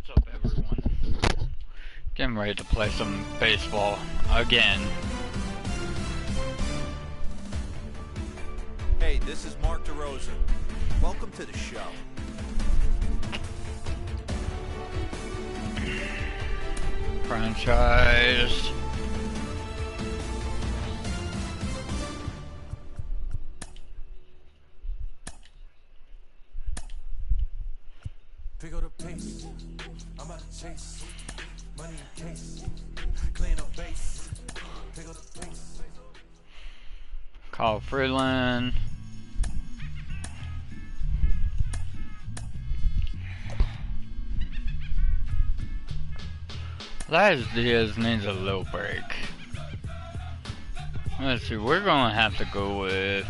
What's up, everyone? Getting ready to play some baseball again. Hey, this is Mark DeRosa. Welcome to the show. Franchise. Pick up the pace. I'm out to chase. Money in case. Clean up base. Pick up the pace. Kyle Freeland. Elias Diaz needs a little break. Let's see, we're gonna have to go with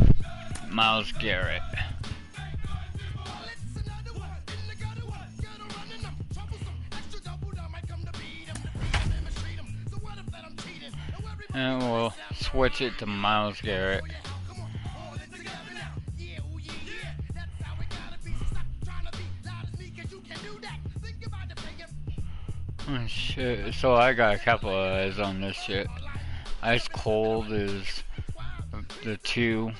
Myles Garrett. And we'll switch it to Myles Garrett. Oh shit, so I gotta capitalize on this shit. Ice Cold is the 2.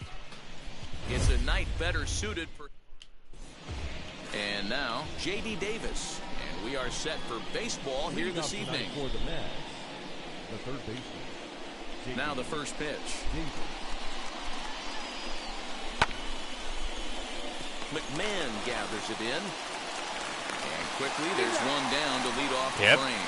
It's a night better suited for... And now, J.D. Davis. And we are set for baseball here this evening. For the Mets, the third baseman. Now the first pitch. McMahon gathers it in. And quickly, there's one down to lead off the frame.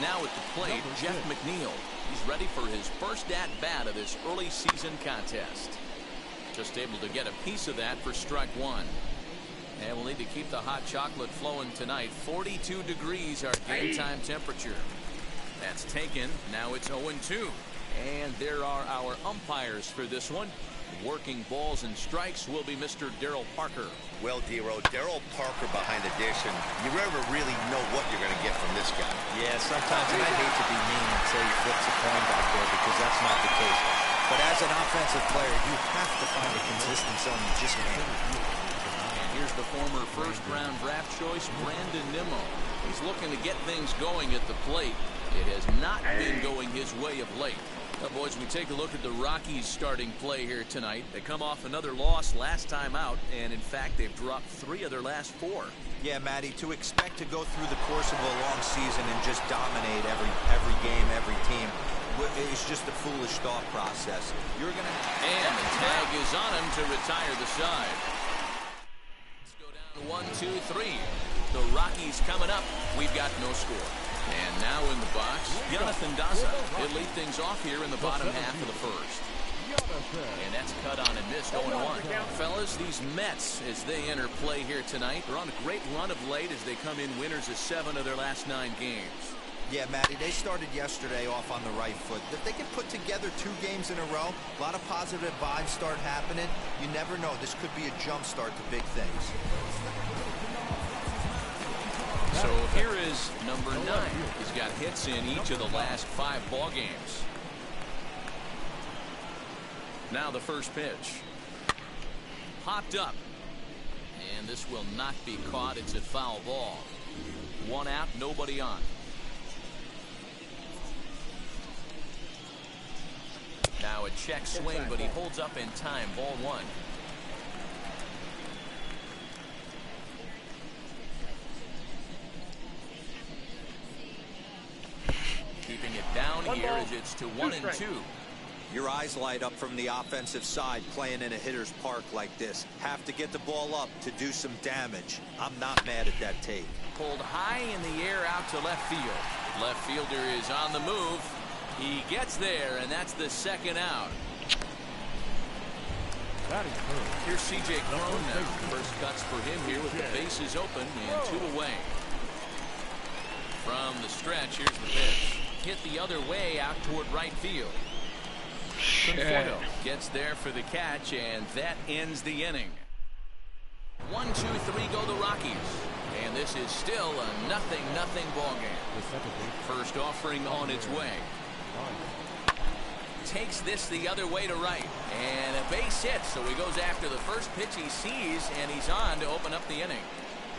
Now at the plate, Jeff McNeil. He's ready for his first at-bat of this early season contest. Just able to get a piece of that for strike one. And we'll need to keep the hot chocolate flowing tonight. 42 degrees our game time temperature. That's taken. Now it's 0-2. And there are our umpires for this one. Working balls and strikes will be Mr. Daryl Parker. Well, Dero, Daryl Parker behind the dish, and you never really know what you're going to get from this guy. Yeah, sometimes, and I hate to be mean and say he flips a coin back there because that's not the case. But as an offensive player, you have to find a consistent zone. You just can't. And here's the former first-round draft choice, Brandon Nimmo. He's looking to get things going at the plate. It has not been going his way of late. Now, boys, we take a look at the Rockies starting play here tonight. They come off another loss last time out, and in fact, they've dropped 3 of their last 4. Yeah, Matty, to expect to go through the course of a long season and just dominate every game, every team, it's just a foolish thought process. You're gonna and the tag is on him to retire the side. Let's go down to 1, 2, 3. The Rockies coming up. We've got no score. And now in the box, Jonathan Daza. He'll lead things off here in the bottom half of the first. And that's cut on and missed 0-1. Fellas, these Mets, as they enter play here tonight, they're on a great run of late as they come in winners of 7 of their last 9 games. Yeah, Matty, they started yesterday off on the right foot. If they can put together 2 games in a row, a lot of positive vibes start happening. You never know. This could be a jump start to big things. So here is number 9. He's got hits in each of the last 5 ball games. Now the first pitch. Popped up. And this will not be caught. It's a foul ball. 1 out, nobody on. Now a check swing, but he holds up in time. Ball 1. Keeping it down here as it's to 1-2. Your eyes light up from the offensive side playing in a hitter's park like this. Have to get the ball up to do some damage. I'm not mad at that take. Pulled high in the air out to left field. Left fielder is on the move. He gets there, and that's the second out. Here's C.J. Cron now. First cuts for him here with the bases open and 2 away. From the stretch, here's the pitch. Hit the other way out toward right field. Conforto gets there for the catch, and that ends the inning. 1, 2, 3 go the Rockies. And this is still a 0-0 ball game. First offering on its way. takes this the other way to right. And a base hit, so he goes after the first pitch he sees, and he's on to open up the inning.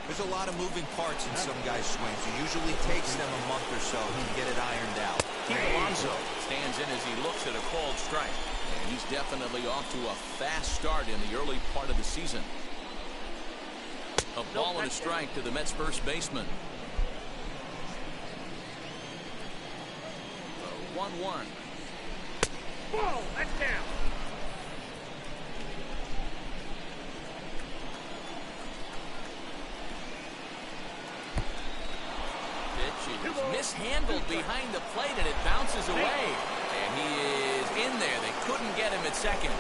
There's a lot of moving parts in some guys' swings. It usually takes them a month or so to get it ironed out. Alonso stands in as he looks at a called strike. And he's definitely off to a fast start in the early part of the season. A ball and a strike to the Mets first baseman. 1-1. Whoa, that's down. Pitch is mishandled behind the plate, and it bounces away. And he is in there. They couldn't get him at second.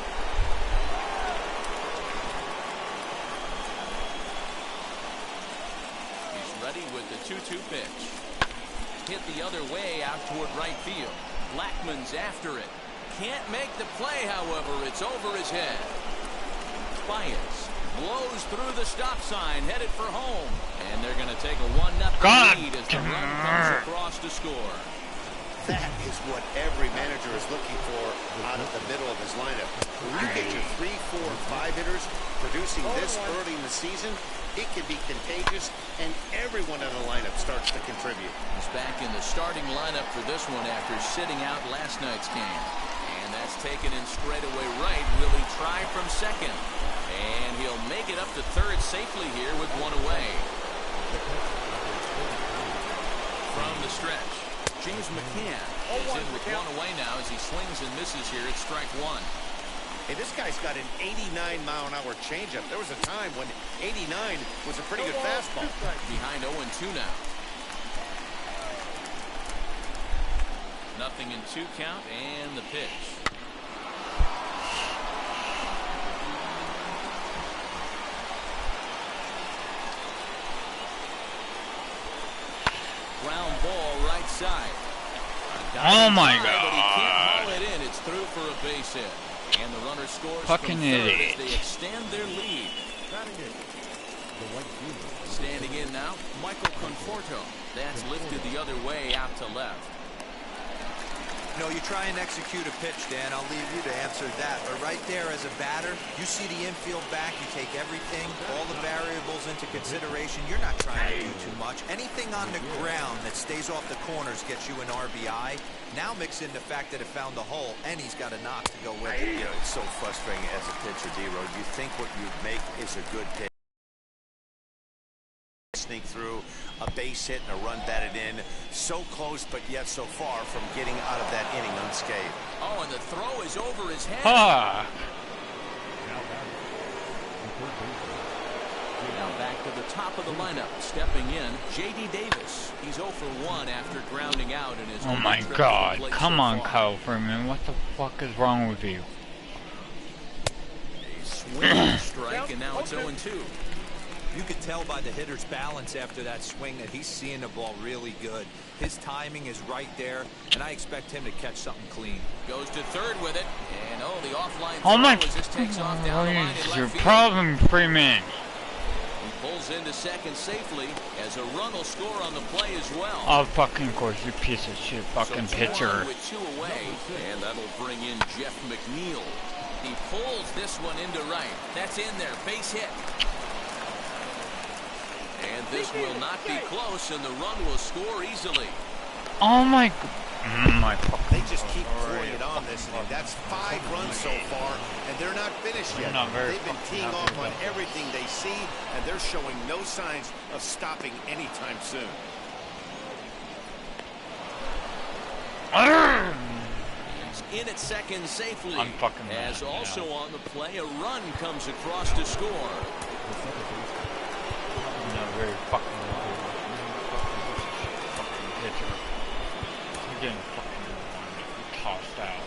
He's ready with the 2-2 pitch. Hit the other way out toward right field. Blackmon's after it. Can't make the play, however. It's over his head. Baez blows through the stop sign, headed for home. And they're going to take a 1-0 lead as the run comes across to score. That is what every manager is looking for out of the middle of his lineup. When you get your 3, 4, and 5 hitters producing this early in the season, it can be contagious, and everyone in the lineup starts to contribute. He's back in the starting lineup for this one after sitting out last night's game. And that's taken in straightaway right. Will he try from second? And he'll make it up to third safely here with one away. From the stretch, James McCann is in with one away now as he swings and misses here at strike one. Hey, this guy's got an 89-mile-an-hour changeup. There was a time when 89 was a pretty good fastball. Behind 0-2 now. Nothing in 2 count, and the pitch. Ground ball right side. Oh my But he can't God. haul it in. It's through for a base hit. And the runner scores Fucking from third idiot. as they extend their lead. Standing in now, Michael Conforto. That's lifted the other way out to left. You know, you try and execute a pitch, Dan. I'll leave you to answer that. But right there as a batter, you see the infield back. You take everything, all the variables into consideration. You're not trying to do too much. Anything on the ground that stays off the corners gets you an RBI. Now mix in the fact that it found the hole, and he's got a knock to go with it. You know, it's so frustrating as a pitcher, D-Road. You think what you make is a good pitch. Sneak through a base hit and a run batted in. So close, but yet so far from getting out of that inning unscathed. Oh, and the throw is over his head. Ah. Now back to the top of the lineup. Stepping in, J.D. Davis. He's 0 for 1 after grounding out in his Oh only my trip to the God. plate Come so on, far. Kyle Freeman. What the fuck is wrong with you? Swing strike, and now it's 0-2. You could tell by the hitter's balance after that swing that he's seeing the ball really good. His timing is right there, and I expect him to catch something clean. Goes to third with it, and the offline Oh my throw as this takes off down the line What in is your left field. problem, Freeman? He pulls into second safely as a run will score on the play as well. Oh, fucking course, you piece of shit fucking So 2 pitcher. on with 2 away, and that'll bring in Jeff McNeil. He pulls this one into right. That's in there, base hit. And this will not be close, and the run will score easily. Oh my my They just keep pouring it on this inning. That's 5 runs so far, and they're not finished yet. Not very They've been fucking teeing happy off on about this. everything they see, and they're showing no signs of stopping anytime soon. In at second safely. I'm fucking as mad, also yeah. on the play, a run comes across to score. Not very fucking pitcher. You're getting fucking tossed out.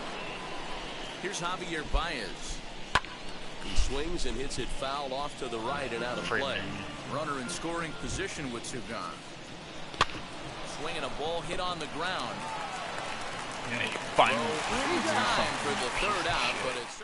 Here's Javier Baez. He swings and hits it foul off to the right and out of play. Runner in scoring position with 2 gone. Swinging a ball hit on the ground. Yeah, you finally In time for the third out, but it's...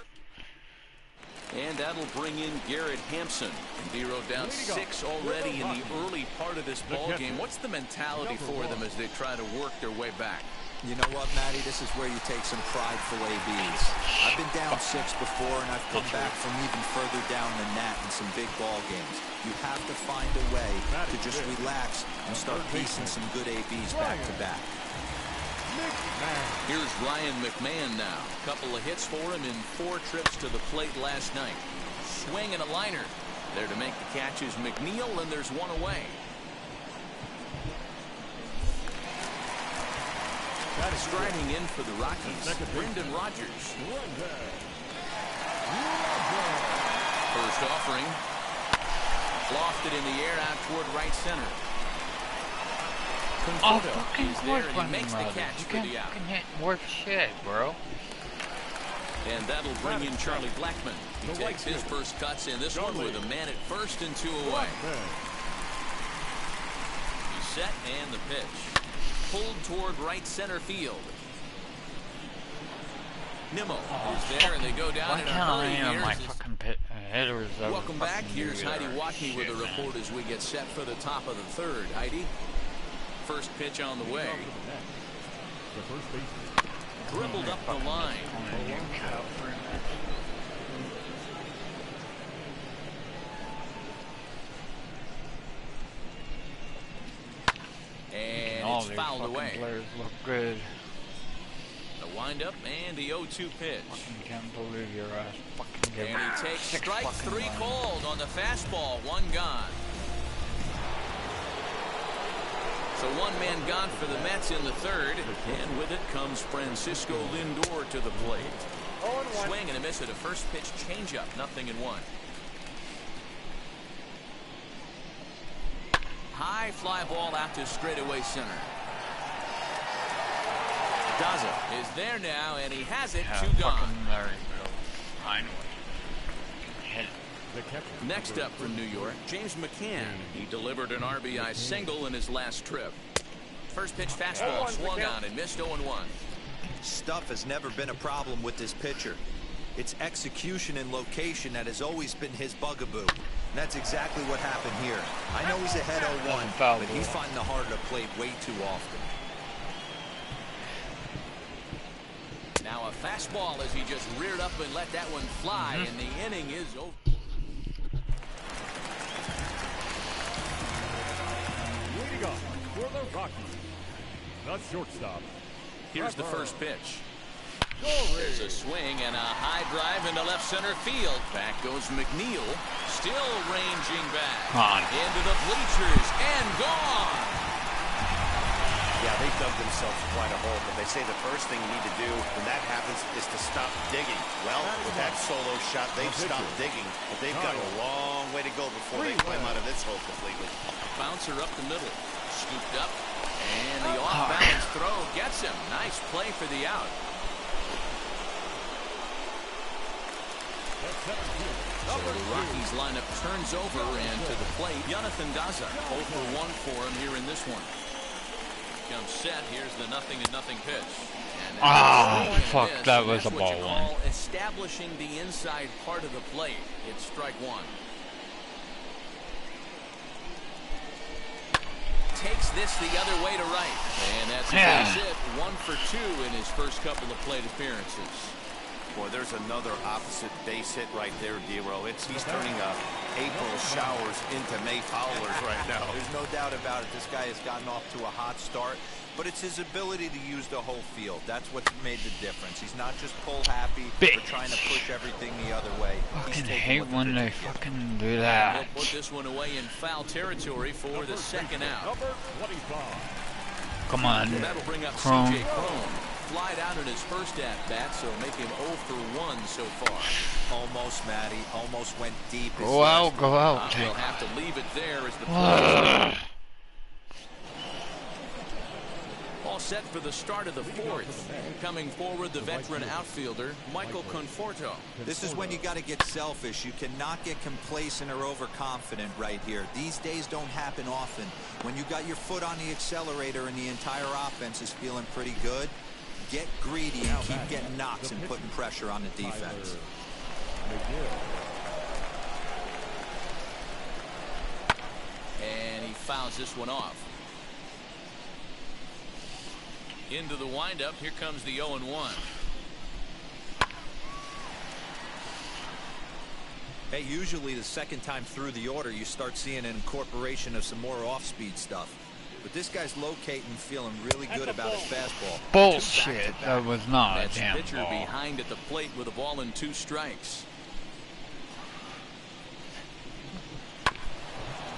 And that'll bring in Garrett Hampson. D-Row down 6 already in the early part of this ball game. What's the mentality for them as they try to work their way back? You know what, Matty? This is where you take some prideful ABs. I've been down 6 before, and I've come back from even further down than that in some big ball games. You have to find a way to just relax and start piecing some good ABs back to back. Here's Ryan McMahon now. Couple of hits for him in 4 trips to the plate last night. Swing and a liner. There to make the catch is McNeil, and there's one away. Striding in for the Rockies, Brendan Rodgers. First offering. Lofted in the air out toward right center. Oh, Conforto fucking is there, course, and he makes the Rodgers. catch You for can't the out. fucking hit worth shit, bro. And that'll bring in Charlie Blackmon. He takes his first cuts in this one with a man at first and 2 away. He's set and the pitch. Pulled toward right center field. Nimmo is there, and they go down Why in a can't I hurry. have my Here's fucking hitters ever Welcome back. fucking Here's do Heidi their Watney with shit, a report man. as we get set for the top of the third. Heidi, first pitch on the way. The first baseman. Dribbled up the line. And All it's these fouled fucking away. players look good. The windup and the 0-2 pitch. Fucking can't believe your ass fucking gave And he takes 6 strike fucking 3 runs. called on the fastball. 1 gone. So 1 man gone for the Mets in the third. And with it comes Francisco Lindor to the plate. Swing and a miss at a first pitch changeup. 0-1. High fly ball out to straightaway center. Daza is there now, and he has it. Yeah, 2 gone. fucking there you go. Finally. Hit it. The catcher. Next up from New York, James McCann. He delivered an RBI single in his last trip. First pitch fastball swung on and missed. 0-1. Stuff has never been a problem with this pitcher. It's execution and location that has always been his bugaboo. And that's exactly what happened here. I know he's ahead 0-1, but he's finding the harder to plate way too often. Now a fastball as he just reared up and let that one fly, and the inning is over. Leading off for the Rockies. The shortstop. Here's the first pitch. There's a swing and a high drive into left center field. Back goes McNeil, still ranging back. Come on. Into the bleachers and gone. Yeah, they dug themselves quite a hole, but they say the first thing you need to do when that happens is to stop digging. Well, with that solo shot, they've stopped digging, but they've got a long way to go before they climb out of this hole completely. Bouncer up the middle, scooped up, and the off-balance throw gets him. Nice play for the out. So the Rockies lineup turns over, and to the plate, Jonathan Daza. 0 for 1 for him here in this one. Comes set. Here's the 0-0 pitch. And Ah, that's fuck, miss, that and was that's a what you ball call one. establishing the inside part of the plate. It's strike 1. Takes this the other way to right. And that's a base hit. 1 for 2 in his first couple of plate appearances. Boy, there's another opposite base hit right there, Dero. He's turning April showers into May Fowlers right now. There's no doubt about it. This guy has gotten off to a hot start, but it's his ability to use the whole field. That's what's made the difference. He's not just pull happy or trying to push everything the other way. Fucking He's taking hate what the when pitcher they gives him. fucking do He'll that. put this one away in foul territory for the second out. Number 25. Come on, That'll bring up Chrome. C.J. Chrome. Flied out in his first at-bat, so make him 0 for 1 so far. Almost, Matty. Almost went deep. his Go last out, go out. We'll have to leave it there as the play. All set for the start of the fourth. Coming forward, the veteran outfielder, Michael Conforto. This is when you got to get selfish. You cannot get complacent or overconfident right here. These days don't happen often. When you got your foot on the accelerator and the entire offense is feeling pretty good, get greedy and keep getting knocks and putting pressure on the defense. And he fouls this one off. Into the windup. Here comes the 0-1. Hey, usually the second time through the order, you start seeing an incorporation of some more off-speed stuff. But this guy's locating, feeling really good about his fastball. Bullshit. That was not a That's damn pitcher ball. behind at the plate with a ball and 2 strikes.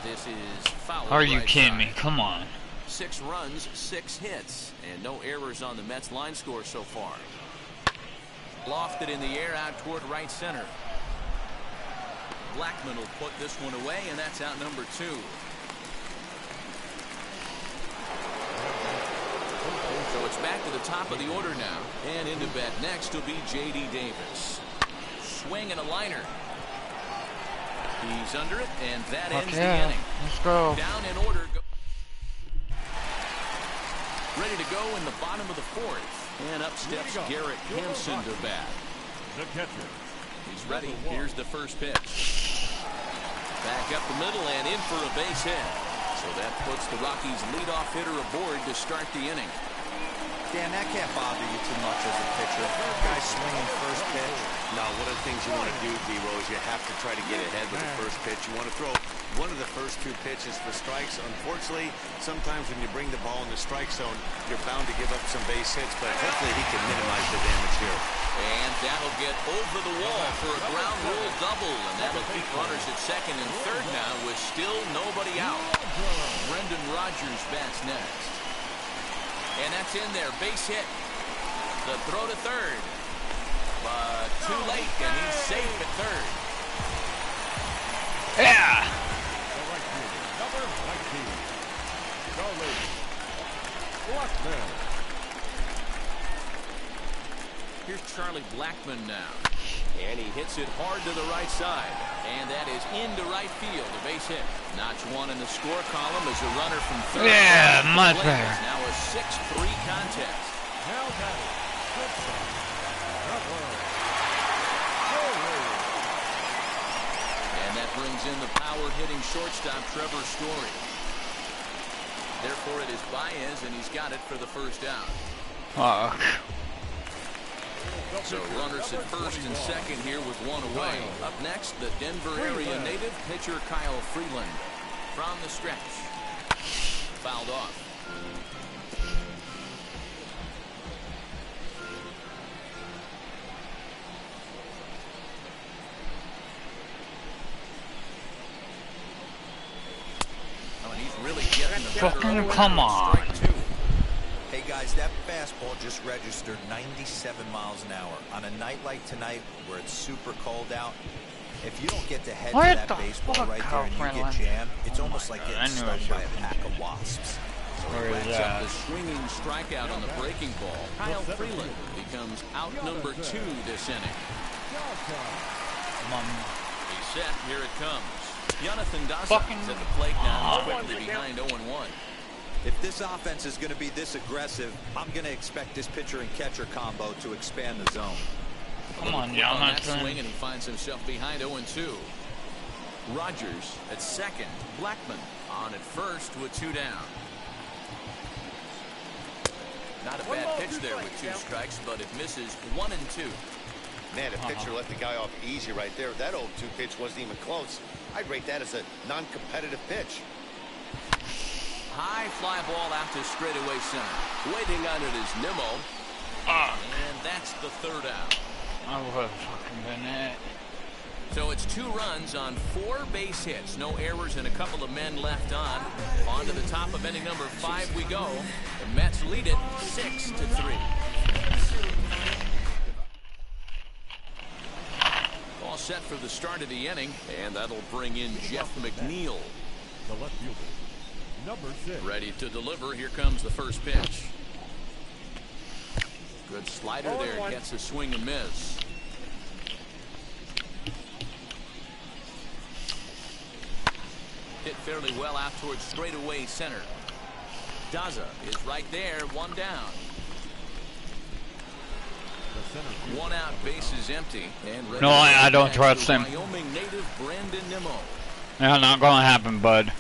This is foul. Are you right kidding side. me? Come on. 6 runs, 6 hits, and no errors on the Mets line score so far. Lofted in the air out toward right center. Blackman will put this one away, and that's out number 2. So it's back to the top of the order now. And into bat next will be J.D. Davis. Swing and a liner. He's under it, and that ends the inning. Let's go. Down in order. Ready to go in the bottom of the 4th. And up steps Garrett Hampson to bat. The catcher. He's ready. Here's the first pitch. Back up the middle and in for a base hit. So that puts the Rockies leadoff hitter aboard to start the inning. Dan, that can't bother you too much as a pitcher. Guy swinging first pitch. No, one of the things you want to do, D-Row, is you have to try to get ahead with the first pitch. You want to throw one of the first 2 pitches for strikes. Unfortunately, sometimes when you bring the ball in the strike zone, you're bound to give up some base hits, but hopefully he can minimize the damage here. And that'll get over the wall for a ground rule double, and that'll keep runners at second and third now with still nobody out. Brendan Rodgers bats next. And that's in there, base hit. The throw to third. But too late, and he's safe at third. Yeah. The right fielder, number 19. Charlie Blackman. Here's Charlie Blackman now. And he hits it hard to the right side. And that is into right field, a base hit. Notch 1 in the score column as a runner from third. Yeah, much better. It's now a 6-3 contest. Now batting. Shortstop. And that brings in the power-hitting shortstop, Trevor Story. Therefore, it is Baez, and he's got it for the first out. Fuck. So runners at first and second here with 1 away. Up next, the Denver area native pitcher Kyle Freeland. From the stretch. Fouled off. Oh, and he's really getting the Fucking come on. Strike 2. Hey guys, that fastball just registered 97 miles an hour. On a night like tonight where it's super cold out, if you don't get to head What to that the baseball fuck, right there and you Freeland? get jammed, it's almost like I getting knew stung it by a should've pack of wasps. Where is Racks up that? the swinging strikeout on the breaking ball. Kyle Freeland becomes out number 2 this inning. He's set. Here it comes. Jonathan Daza is at the plate now. He's quickly behind 0-1. If this offense is going to be this aggressive, I'm going to expect this pitcher and catcher combo to expand the zone. Come on, On that Jonathan. swing, and he finds himself behind 0-2. Rodgers at second. Blackman on at first with 2 down. Not a bad pitch there with 2 strikes, but it misses 1 and 2. Man, a pitcher let the guy off easy right there. That 0-2 pitch wasn't even close. I'd rate that as a non-competitive pitch. High fly ball out to straightaway center. Waiting on it is Nimmo. And that's the 3rd out. I would have fucking been it. So it's 2 runs on 4 base hits. No errors and a couple of men left on. On to the top of inning number 5 we go. The Mets lead it 6-3. All set for the start of the inning. And that'll bring in Jeff McNeil. The left fielder, number 6. Ready to deliver. Here comes the first pitch. Good slider there. Gets a swing and miss. Hit fairly well out towards straightaway center. Daza is right there. 1 down. 1 out, bases empty. And ready No, I to don't back trust the him. Wyoming native Brandon Nimmo. Yeah, not gonna happen, bud.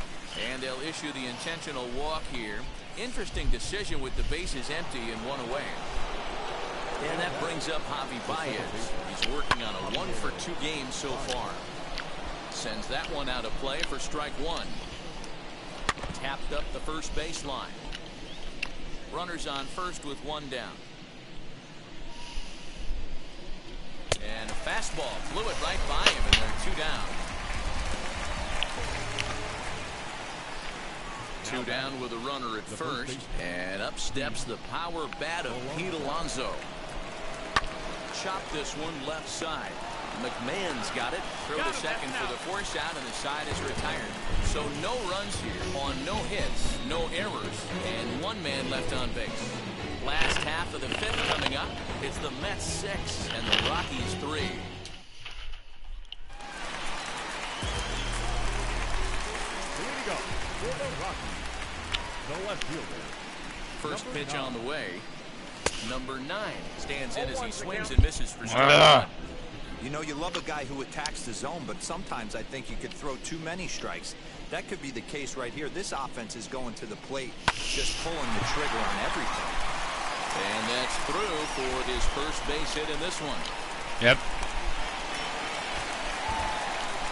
And they'll issue the intentional walk here Interesting decision with the bases empty and one away. And that brings up Javi Baez. He's working on a 1-for-2 game so far. Sends that one out of play for strike one. Tapped up the first baseline. Runners on first with one down. And a fastball flew it right by him, and they're two down. Two down with a runner at first, and up steps the power bat of Pete Alonso. Chop this one left side. McMahon's got it. Throw to second for the force out, and the side is retired. So no runs here on no hits, no errors, and one man left on base. Last half of the fifth coming up. It's the Mets 6 and the Rockies 3. Here we go for the Rockies. The left fielder. First pitch on the way. Number 9 stands in as he swings and misses for strike one. You know, you love a guy who attacks the zone, but sometimes I think you could throw too many strikes. That could be the case right here. This offense is going to the plate, just pulling the trigger on everything. And that's through for his first base hit in this one. Yep.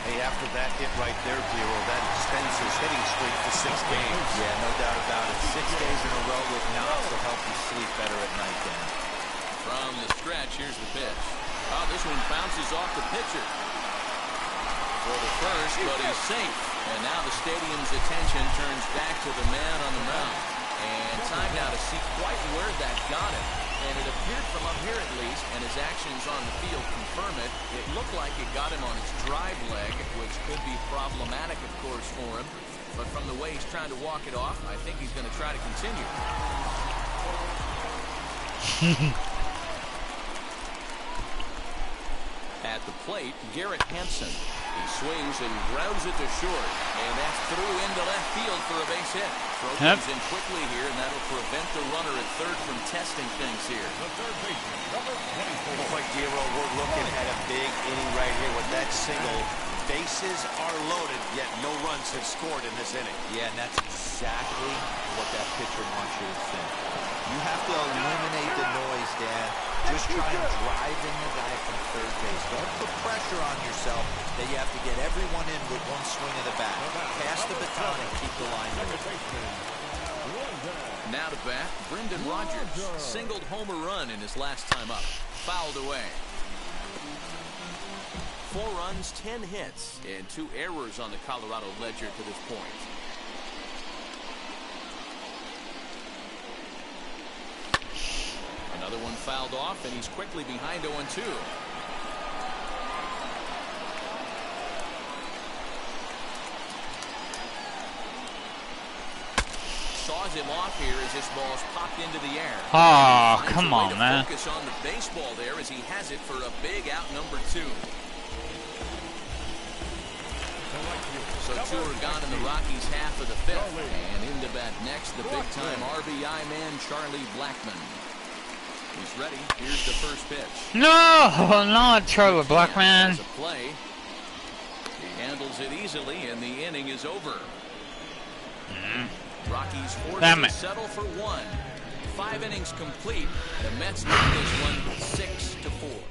Hey, after that hit right there, Giro, that extends his hitting streak to 6 games. Yeah, no doubt about it. 6 days in a row with knocks will help you sleep better at night, Dan. From the stretch, here's the pitch. Oh, this one bounces off the pitcher. For the first, but he's safe. And now the stadium's attention turns back to the man on the mound. And time now to see quite where that got him. And it appeared from up here at least, and his actions on the field confirm it. It looked like it got him on his drive leg, which could be problematic, of course, for him. But from the way he's trying to walk it off, I think he's going to try to continue. At the plate, Garrett Hampson. He swings and grounds it to short. And that's through into left field for a base hit. Throw comes in quickly here, and that'll prevent the runner at third from testing things here. The third baseman, number 24. Boy, Giro, we're looking at a big inning right here with that single. Bases are loaded, yet no runs have scored in this inning. Yeah, and that's exactly what that pitcher wants you to think. You have to eliminate the noise, Dan. Just try and drive in the guy from third base. Don't put pressure on yourself that you have to get everyone in with one swing of the bat. Pass the baton and keep the line moving. Now to bat, Brendan Rodgers singled homer run in his last time up. Fouled away. 4 runs, 10 hits, and 2 errors on the Colorado ledger to this point. Another one fouled off, and he's quickly behind 0-2. Saws him off here as this ball's popped into the air. Oh, come on, man. Focus on the baseball there as he has it for a big out number 2. So 2 are gone in the Rockies' half of the fifth. And into bat next, the big-time RBI man, Charlie Blackmon. He's ready. Here's the first pitch. No, not Charlie Blackmon. Has a play. He handles it easily, and the inning is over. Rockies forced to settle for 1. 5 innings complete. The Mets win this one 6-4.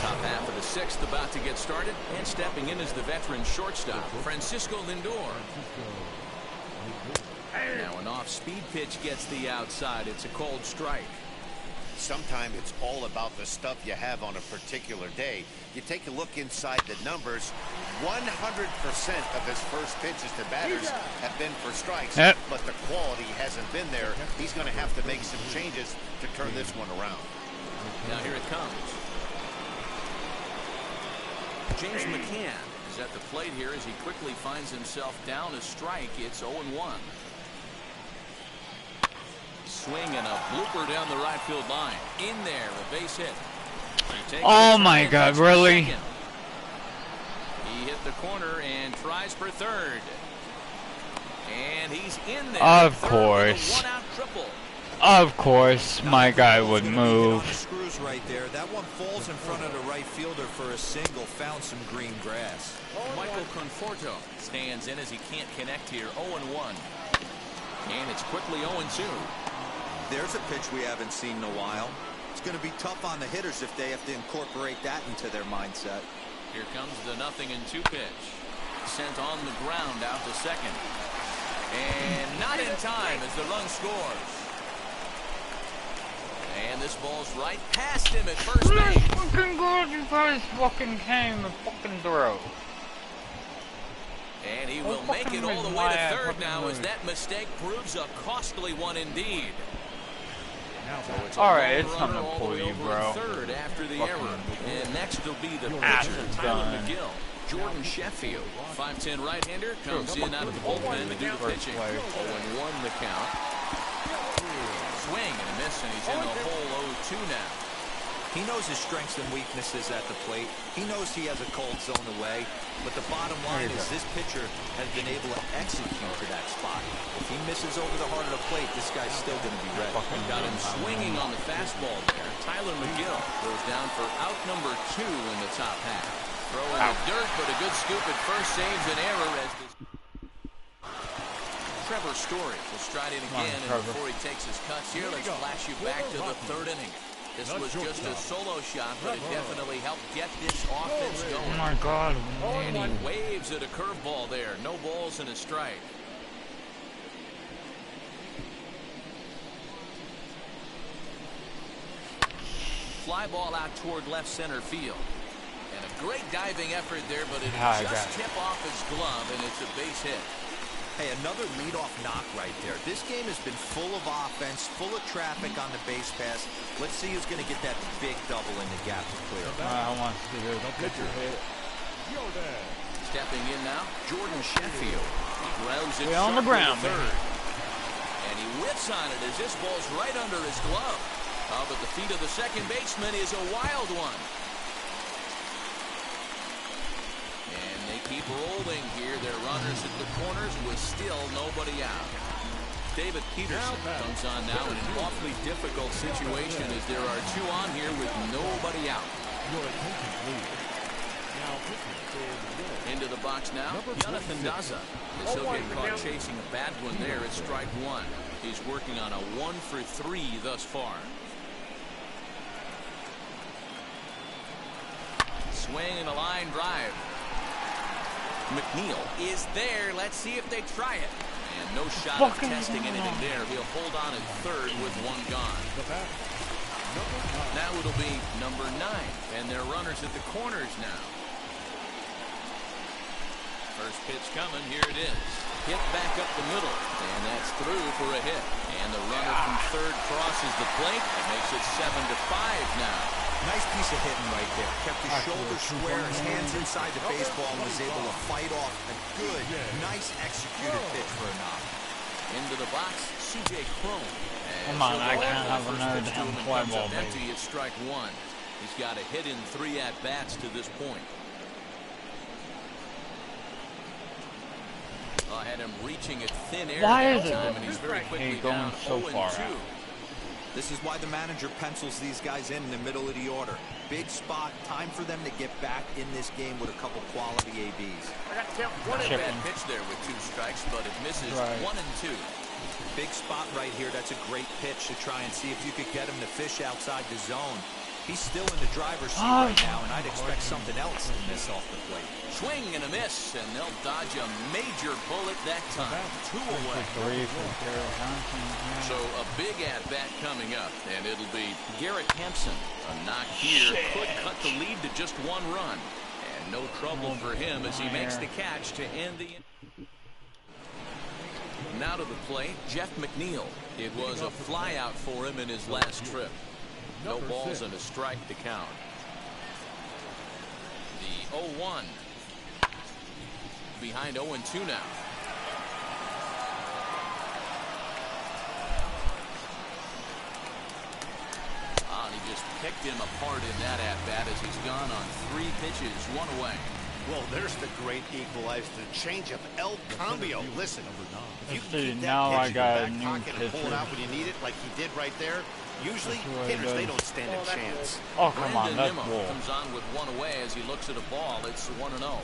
Top half of the 6th about to get started, and stepping in is the veteran shortstop, Francisco Lindor. Now an off-speed pitch gets the outside. It's a cold strike. Sometimes it's all about the stuff you have on a particular day. You take a look inside the numbers, 100% of his first pitches to batters have been for strikes, but the quality hasn't been there. He's going to have to make some changes to turn this one around. Now here it comes. James McCann is at the plate here as he quickly finds himself down a strike. It's 0-1. Swing and a blooper down the right field line. In there, a base hit. Oh my God, really? He hit the corner and tries for third. And he's in there. Of course. One-out triple. Of course, my guy would On the move. screws right there. That one falls in front of the right fielder for a single. Found some green grass. Michael Conforto stands in as he can't connect here. 0-1. And it's quickly 0-2. There's a pitch we haven't seen in a while. It's going to be tough on the hitters if they have to incorporate that into their mindset. Here comes the 0-2 pitch. Sent on the ground out to second. And not in time as the run scores. And this ball's right past him at first base. Fucking good, you guys fucking came and fucking throw. And he will make it all the way to third now as that mistake proves a costly one indeed. Alright, it's time to all the pull way you, over bro. in third after the Fucking error. And next will be the ass pitcher, is Tyler done. McGill. Jordan Sheffield, 5'10" right-hander, comes in out of the bullpen to do the pitching. 0-1 the count. Swing and a miss, and he's in the hole 0-2 now. He knows his strengths and weaknesses at the plate. He knows he has a cold zone away. But the bottom line is this pitcher has been able to execute to that spot. If he misses over the heart of the plate, this guy's still going to be ready. Got him swinging on the fastball there. Tyler McGill goes down for out number 2 in the top half. Throw in the dirt, but a good scoop at first saves an error as this. Trevor Story will stride in again, and before he takes his cuts here, let's flash you back to the third inning. This was just a solo shot, but it definitely helped get this offense Oh going. my god, And he waves at a curveball there. No balls and a strike. Fly ball out toward left center field. And a great diving effort there, but it just tip off his glove, and it's a base hit. Hey, another leadoff knock right there. This game has been full of offense, full of traffic on the base pass. Let's see who's going to get that big double in the gap to clear. I want to see this pitcher hit. Stepping in now, Jordan Sheffield. He grounds it on the sharply ground, to third. And he whiffs on it as this ball's right under his glove. But the feet of the second baseman is a wild one. And they keep rolling here. Their runners at the corners with still nobody out. David Peterson comes on now in an awfully difficult situation as there are 2 on here with nobody out. Into the box now, Jonathan Daza. As he'll get caught chasing a bad one there at strike 1. He's working on a 1 for 3 thus far. Swing and a line drive. McNeil is there. Let's see if they try it. And no shot of testing anything there. He'll hold on at third with 1 gone. Now it'll be number 9. And their runners at the corners now. First pitch coming. Here it is. Hit back up the middle. And that's through for a hit. And the runner from third crosses the plate. That makes it 7-5 now. Nice piece of hitting right there. Kept his shoulders square, his hands inside the baseball, and was able to fight off a good, nice executed pitch for a knock. Into the box, C.J. Cron. Come on, I can't have another damn fly ball, Empty at strike 1. He's got a hit in 3 at-bats to this point. Had him reaching at thin air. Why is it and he's very quickly going down so 0-2. far out? This is why the manager pencils these guys in the middle of the order. Big spot, time for them to get back in this game with a couple quality ABs. One bad pitch there with 2 strikes, but it misses 1 and 2. Big spot right here. That's a great pitch to try and see if you could get him to fish outside the zone. He's still in the driver's seat right now, and I'd expect something else to miss off the plate. Swing and a miss, and they'll dodge a major bullet that time. 2 away. So a big at-bat coming up, and it'll be Garrett Hampson. A knock here could cut the lead to just 1 run. And no trouble for him as he makes the catch to end the inning. Now to the plate, Jeff McNeil. It was a flyout for him in his last trip. No balls and a strike to count. The 0-1. Behind 0-2 now. He just picked him apart in that at-bat as he's gone on 3 pitches, 1 away. Well, there's the great equalizer, the change of El Cambio. Listen, if you Let's can see, keep that now I pitch in got your a back new pocket and pull it pitcher. out when you need it like he did right there, usually That's what he hitters, they does. don't stand a chance. Oh, come on, Brandon that's Nimmo bull. comes on with one away as he looks at a ball. It's 1-0.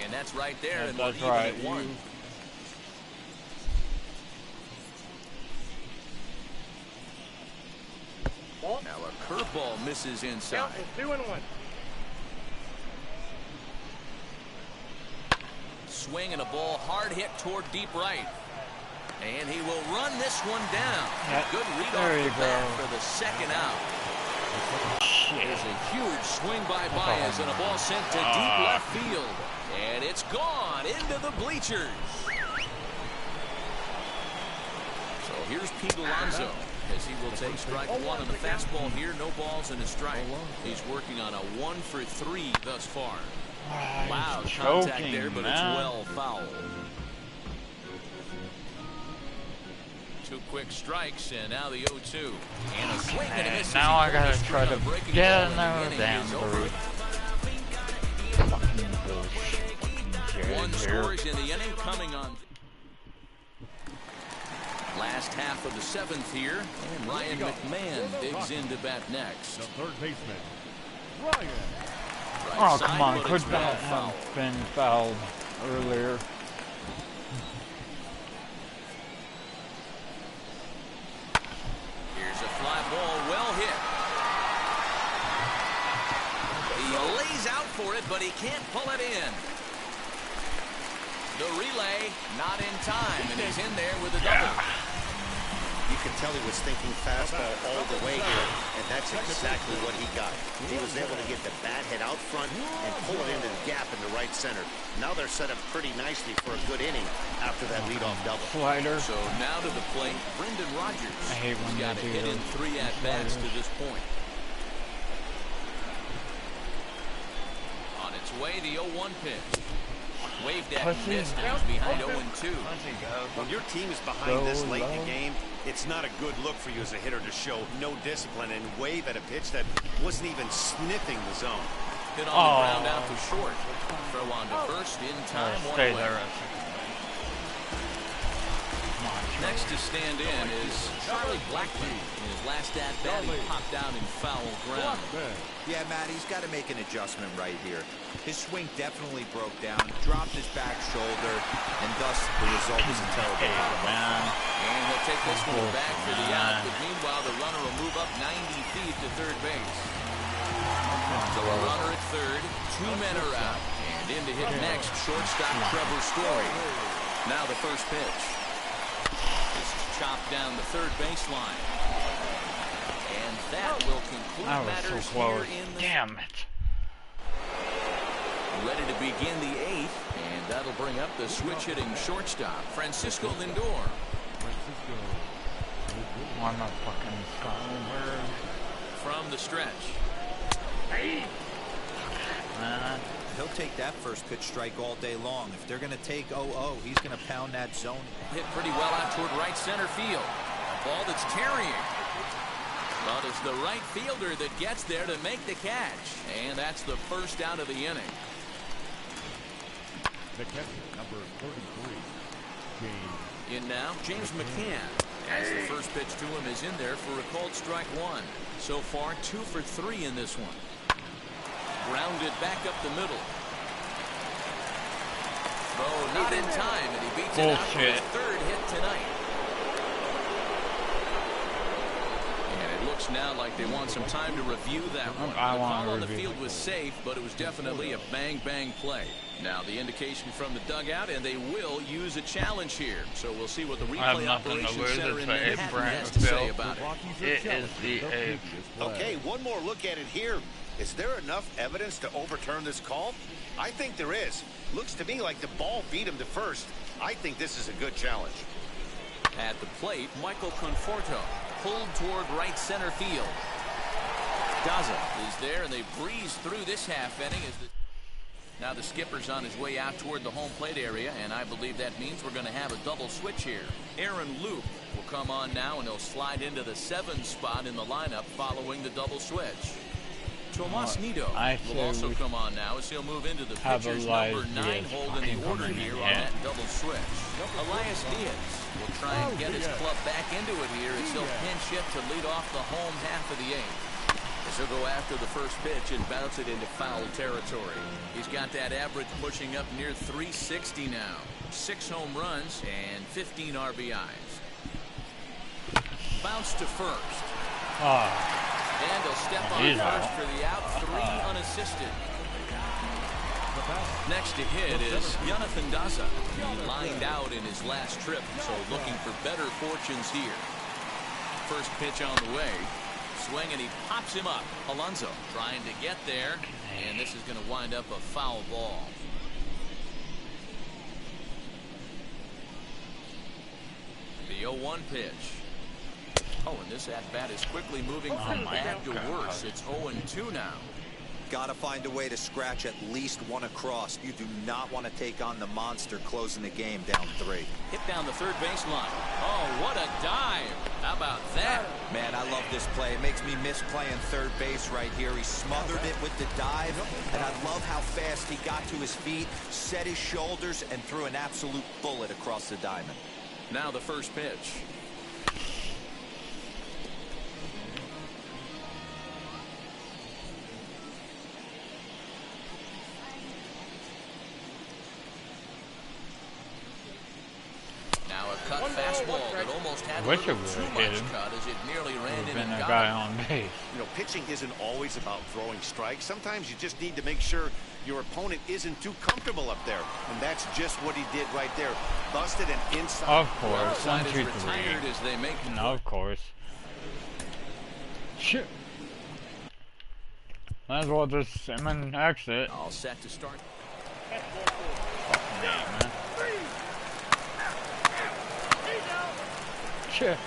And that's right there, and we're That's even right. at one. Now a curveball misses inside. Count is 2-1. Swing and a ball hard hit toward deep right. And he will run this one down. Yeah, Good read there off you the bat go. for the second out. There's a huge swing by Baez and a ball sent to deep left field. And it's gone into the bleachers. So here's Pete Alonso as he will take strike one on the fastball here. No balls and a strike. He's working on a 1-for-3 thus far. Loud contact choking, there, but man. it's well fouled. 2 quick strikes, and now the 0-2. And a swing and a miss. Now I gotta As he try pulls to the breaking get ball, and another the inning damn is over. bird. Fucking bullshit. One Here. scores in the inning coming on. Last half of the 7th here, and Ryan McMahon digs in to bat next. The third baseman, Ryan. Right Oh, side, come on. but Could it's well that fouled. have been fouled earlier? Here's a fly ball, well hit. He lays out for it, but he can't pull it in. The relay not in time, and he's in there with a double. You can tell he was thinking fastball all the way here, and that's exactly what he got. He was able to get the bat head out front and pull it into the gap in the right center. Now they're set up pretty nicely for a good inning after that leadoff double. Slider. So now to the plate, Brendan Rodgers. I hate when He's got a they do hit in those 3 at-bats to sliders. this point. On its way, the 0-1 pitch. Waved at and Pussy. missed, and he's behind 0-2. When your team is behind this Go late in low. the game, it's not a good look for you as a hitter to show no discipline and wave at a pitch that wasn't even sniffing the zone. Hit on the ground out to short. Throw on to first in time, one Stay away. there. Next to stand in is Charlie Blackmon. In his last at-bat, he popped out in foul ground. Yeah, Matt, he's got to make an adjustment right here. His swing definitely broke down, dropped his back shoulder, and thus the result is a terrible out. Man. And he'll take this one back for the out, but meanwhile the runner will move up 90 feet to third base. So a runner at third, 2 men are out, and in to hit next, shortstop Trevor Story. Now the first pitch. This is chopped down the third baseline. And that will conclude That was matters so close. here in the Damn it. ready to begin the 8th, and that'll bring up the switch-hitting shortstop, Francisco Lindor. I'm a fucking scholar. From the stretch. Man. He'll take that first pitch strike all day long. If they're going to take 0-0, he's going to pound that zone. Hit pretty well out toward right center field. A ball that's tarrying. But it's the right fielder that gets there to make the catch. And that's the first out of the inning. The catcher, number 33, James. In now, James McCann. As the first pitch to him is in there for a called strike 1. So far, 2 for 3 in this one. Grounded back up the middle. Throw not in time, and he beats it out for his third hit tonight. And it looks now like they want some time to review that one. The call on the field was safe, but it was definitely a bang-bang play. Now the indication from the dugout, and they will use a challenge here. So we'll see what the replay operations center in Manhattan has to say about it. It is the 8th. Okay, one more look at it here. Is there enough evidence to overturn this call? I think there is. Looks to me like the ball beat him to first. I think this is a good challenge. At the plate, Michael Conforto pulled toward right center field. Daza is there, and they breeze through this half inning. Now the skipper's on his way out toward the home plate area, and I believe that means we're going to have a double switch here. Aaron Loup will come on now, and he'll slide into the 7 spot in the lineup following the double switch. Tomas Nido I will say also we come on now as he'll move into the have pitcher's Elias number 9 Diaz hold in the fucking order coming here in, on yeah. that double switch. Elias Diaz will try and get his club back into it here as he'll pinch hit to lead off the home half of the 8th. As he'll go after the first pitch and bounce it into foul territory. He's got that average pushing up near 360 now. 6 home runs and 15 RBIs. Bounce to first. Oh, And he'll step on he's first out. for the out. 3 unassisted. Next to hit is Jonathan Daza. He lined out in his last trip, so looking for better fortunes here. First pitch on the way. Swing and he pops him up. Alonso trying to get there, and this is going to wind up a foul ball. The 0-1 pitch. Oh, and this at-bat is quickly moving from bad to worse. It's 0-2 now. Got to find a way to scratch at least one across. You do not want to take on the monster closing the game down 3. Hit down the third baseline. Oh, what a dive. How about that? Man, I love this play. It makes me miss playing third base right here. He smothered it with the dive, and I love how fast he got to his feet, set his shoulders, and threw an absolute bullet across the diamond. Now the first pitch. Now a cut fastball that almost had a Wish little it would've too hit much him. cut as it nearly ran in been and a got guy him. on base. You know, pitching isn't always about throwing strikes. Sometimes you just need to make sure your opponent isn't too comfortable up there. And that's just what he did right there. Busted an inside. Of course, Side 1, is 2, retired 3. as they make No, of course. Shit. Might as well just sim and exit. all set to start. Fucking name, man. Shit.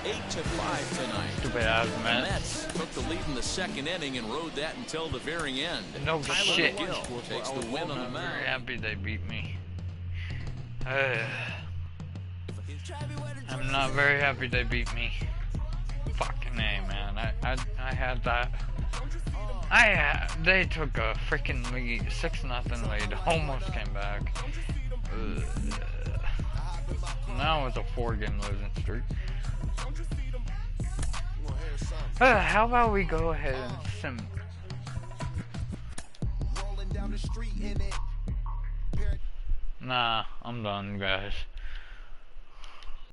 8-5 tonight. Stupid ass The man. Mets took the lead in the second inning and rode that until the very end. No Tyler shit. Gill takes the win on the I'm mound. very happy they beat me. I'm not very happy they beat me. Fucking A, man. I had that. They took a freaking lead, 6-0 lead, almost came back. Now it's a 4-game losing streak. How about we go ahead and sim? Nah, I'm done, guys.